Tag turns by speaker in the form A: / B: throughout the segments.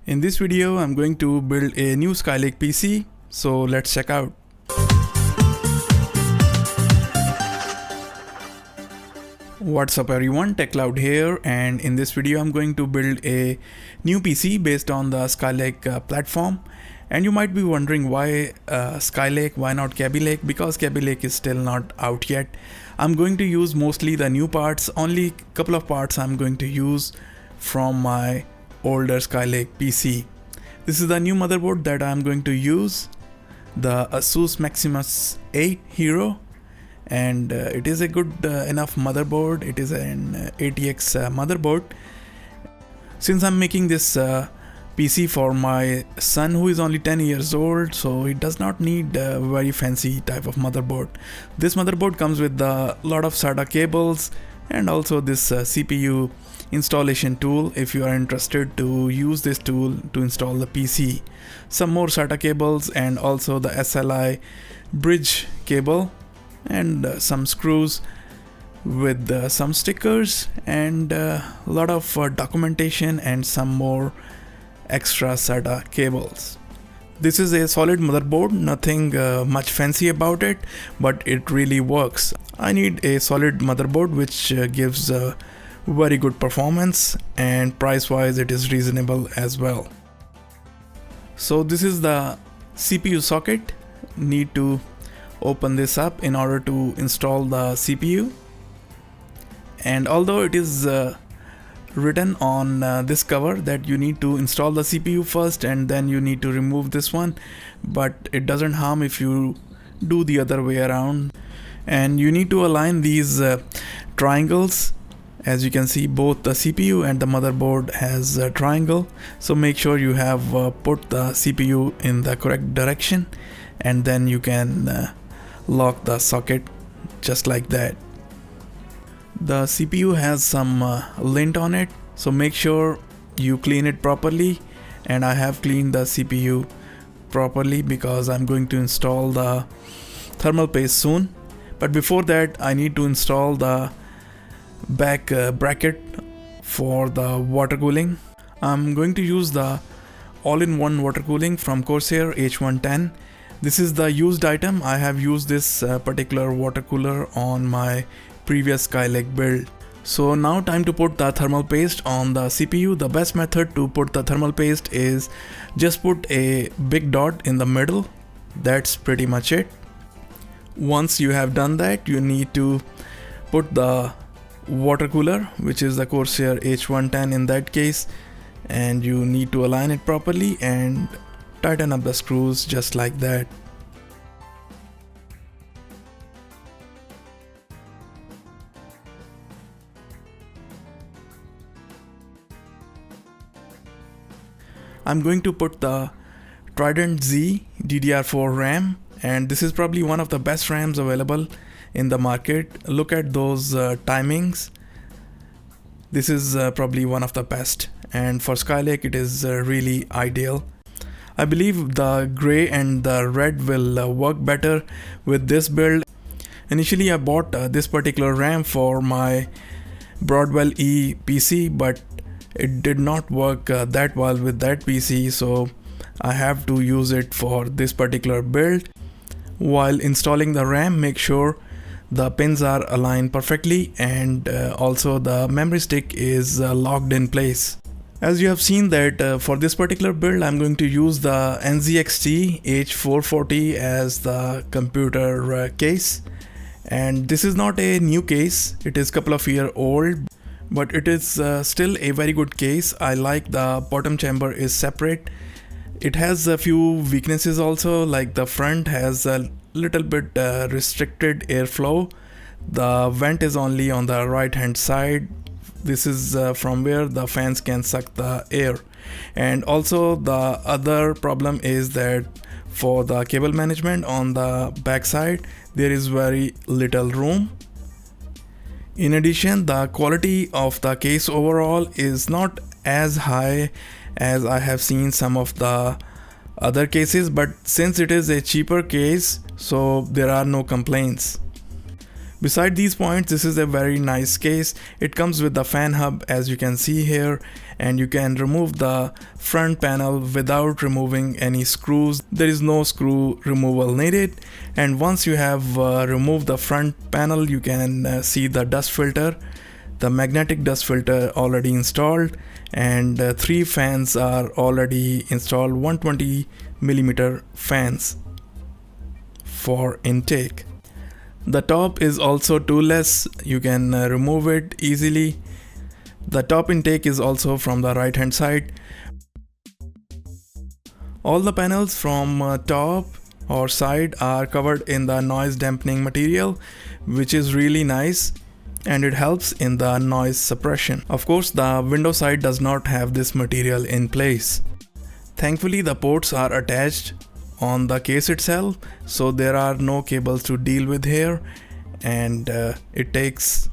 A: In this video, I'm going to build a new Skylake PC, so let's check out. What's up everyone, TechCloud here, and in this video I'm going to build a new PC based on the Skylake platform. And you might be wondering why Skylake, why not Kaby Lake? Because Kaby Lake is still not out yet. I'm going to use mostly the new parts, only a couple of parts I'm going to use from my older Skylake PC. This is the new motherboard that I'm going to use, the Asus Maximus 8 Hero, and it is a good enough motherboard. It is an ATX motherboard. Since I'm making this PC for my son who is only 10 years old, so it does not need a very fancy type of motherboard. This motherboard comes with a lot of SATA cables and also this CPU installation tool if you are interested to use this tool to install the PC. Some more SATA cables and also the SLI bridge cable and some screws with some stickers and a lot of documentation and some more extra SATA cables. This is a solid motherboard, nothing much fancy about it, but it really works. I need a solid motherboard which gives very good performance, and price wise it is reasonable as well. So this is the CPU socket. Need to open this up in order to install the CPU, and although it is written on this cover that you need to install the CPU first and then you need to remove this one, but it doesn't harm if you do the other way around. And you need to align these triangles. As you can see, both the CPU and the motherboard has a triangle, so make sure you have put the CPU in the correct direction, and then you can lock the socket just like that. The CPU has some lint on it, so make sure you clean it properly, and I have cleaned the CPU properly because I'm going to install the thermal paste soon. But before that, I need to install the back bracket for the water cooling. I'm going to use the all-in-one water cooling from Corsair H110. This is the used item. I have used this particular water cooler on my previous Skylake build. So now time to put the thermal paste on the CPU. The best method to put the thermal paste is just put a big dot in the middle. That's pretty much it. Once you have done that, you need to put the water cooler, which is the Corsair H110 in that case, and you need to align it properly and tighten up the screws just like that. I'm going to put the Trident Z DDR4 RAM, and this is probably one of the best RAMs available in the market. Look at those timings. This is probably one of the best, and for Skylake it is really ideal. I believe the gray and the red will work better with this build. Initially I bought this particular RAM for my Broadwell E PC, but it did not work that well with that PC, so I have to use it for this particular build. While installing the RAM, make sure the pins are aligned perfectly and also the memory stick is locked in place. As you have seen that for this particular build, I'm going to use the NZXT H440 as the computer case, and this is not a new case, it is a couple of years old, but it is still a very good case. I like the bottom chamber is separate. It has a few weaknesses also, like the front has a little bit restricted airflow. The vent is only on the right hand side. This is from where the fans can suck the air. And also the other problem is that for the cable management on the back side, there is very little room. In addition, the quality of the case overall is not as high as I have seen some of the other cases, but since it is a cheaper case, so there are no complaints. Beside these points, this is a very nice case. It comes with the fan hub, as you can see here, and you can remove the front panel without removing any screws. There is no screw removal needed. And once you have removed the front panel, you can see the dust filter, the magnetic dust filter already installed, and 3 fans are already installed, 120mm fans for intake. The top is also toolless, you can remove it easily. The top intake is also from the right hand side. All the panels from top or side are covered in the noise dampening material, which is really nice, and it helps in the noise suppression. Of course, the window side does not have this material in place. Thankfully, the ports are attached on the case itself, so there are no cables to deal with here, and it takes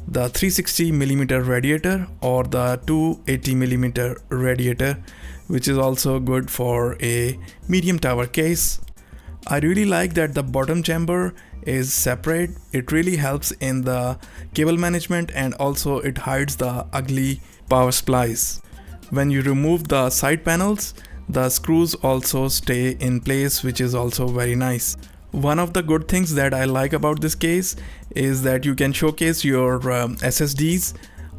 A: the 360mm radiator or the 280mm radiator, which is also good for a medium tower case. I really like that the bottom chamber is separate. It really helps in the cable management, and also it hides the ugly power splice. When you remove the side panels, the screws also stay in place, which is also very nice. One of the good things that I like about this case is that you can showcase your SSDs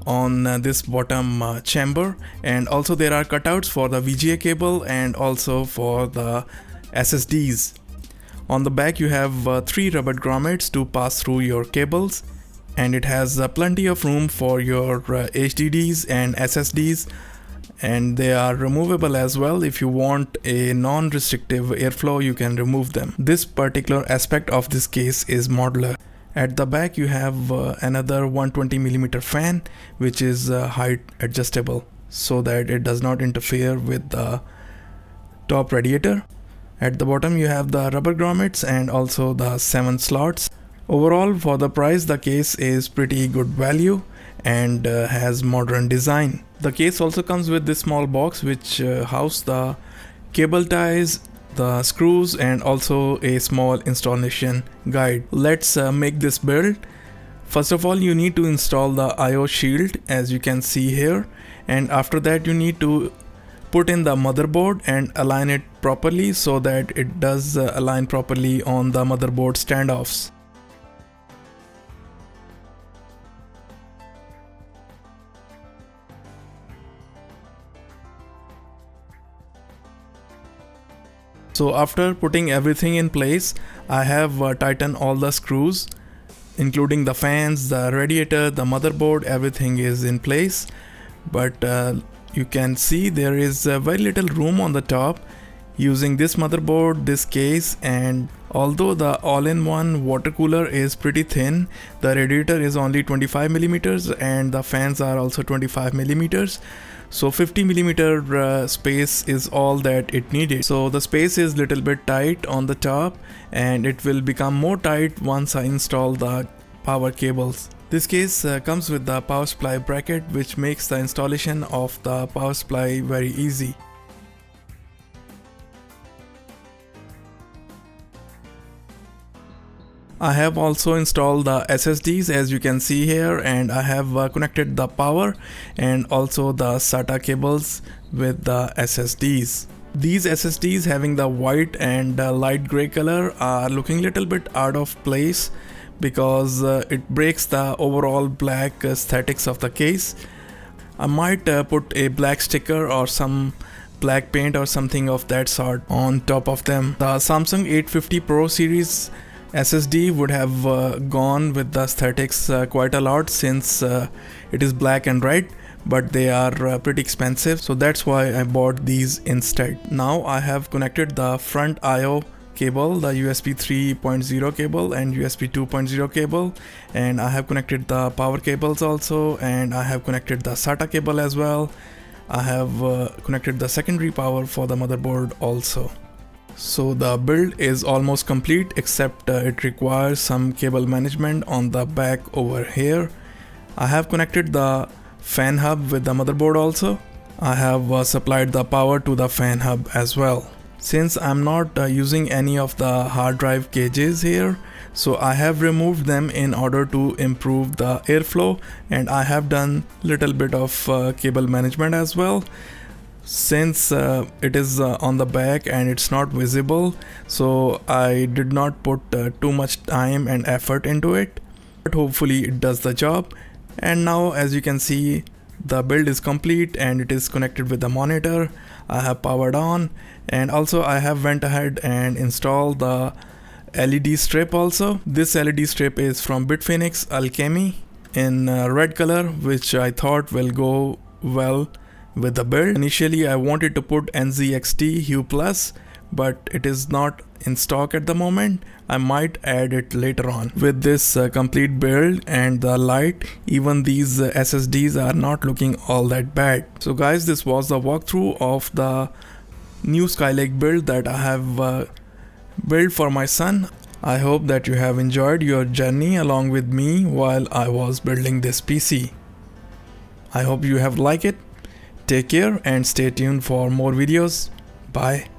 A: on this bottom chamber, and also there are cutouts for the VGA cable and also for the SSDs. On the back you have 3 rubber grommets to pass through your cables, and it has plenty of room for your HDDs and SSDs, and they are removable as well. If you want a non-restrictive airflow, you can remove them. This particular aspect of this case is modular. At the back you have another 120mm fan, which is height adjustable so that it does not interfere with the top radiator. At the bottom you have the rubber grommets and also the 7 slots. Overall, for the price, the case is pretty good value and has modern design. The case also comes with this small box which houses the cable ties, the screws, and also a small installation guide. Let's make this build. First of all, you need to install the IO shield, as you can see here, and after that you need to put in the motherboard and align it properly so that it does align properly on the motherboard standoffs. So after putting everything in place, I have tightened all the screws, including the fans, the radiator, the motherboard. Everything is in place, but you can see there is very little room on the top. Using this motherboard, this case, and although the all-in-one water cooler is pretty thin, the radiator is only 25mm and the fans are also 25mm. So 50mm space is all that it needed. So the space is little bit tight on the top, and it will become more tight once I install the power cables. This case comes with the power supply bracket, which makes the installation of the power supply very easy. I have also installed the SSDs, as you can see here, and I have connected the power and also the SATA cables with the SSDs. These SSDs, having the white and light gray color, are looking little bit out of place because it breaks the overall black aesthetics of the case. I might put a black sticker or some black paint or something of that sort on top of them. The Samsung 850 Pro series SSD would have gone with the aesthetics quite a lot, since it is black and red, but they are pretty expensive, so that's why I bought these instead. Now I have connected the front IO cable, the USB 3.0 cable and USB 2.0 cable, and I have connected the power cables also, and I have connected the SATA cable as well. I have connected the secondary power for the motherboard also. So the build is almost complete, except it requires some cable management on the back over here. I have connected the fan hub with the motherboard also. I have supplied the power to the fan hub as well. Since I'm not using any of the hard drive cages here, so I have removed them in order to improve the airflow, and I have done little bit of cable management as well. Since it is on the back and it's not visible, so I did not put too much time and effort into it, but hopefully it does the job. And now, as you can see, the build is complete and it is connected with the monitor. I have powered on, and also I have went ahead and installed the LED strip also. This LED strip is from Bitfinex Alchemy in red color, which I thought will go well with the build. Initially I wanted to put NZXT Hue Plus, but it is not in stock at the moment. I might add it later on. With this complete build and the light, even these SSDs are not looking all that bad. So guys, this was the walkthrough of the new Skylake build that I have built for my son. I hope that you have enjoyed your journey along with me while I was building this PC. I hope you have liked it. Take care and stay tuned for more videos. Bye.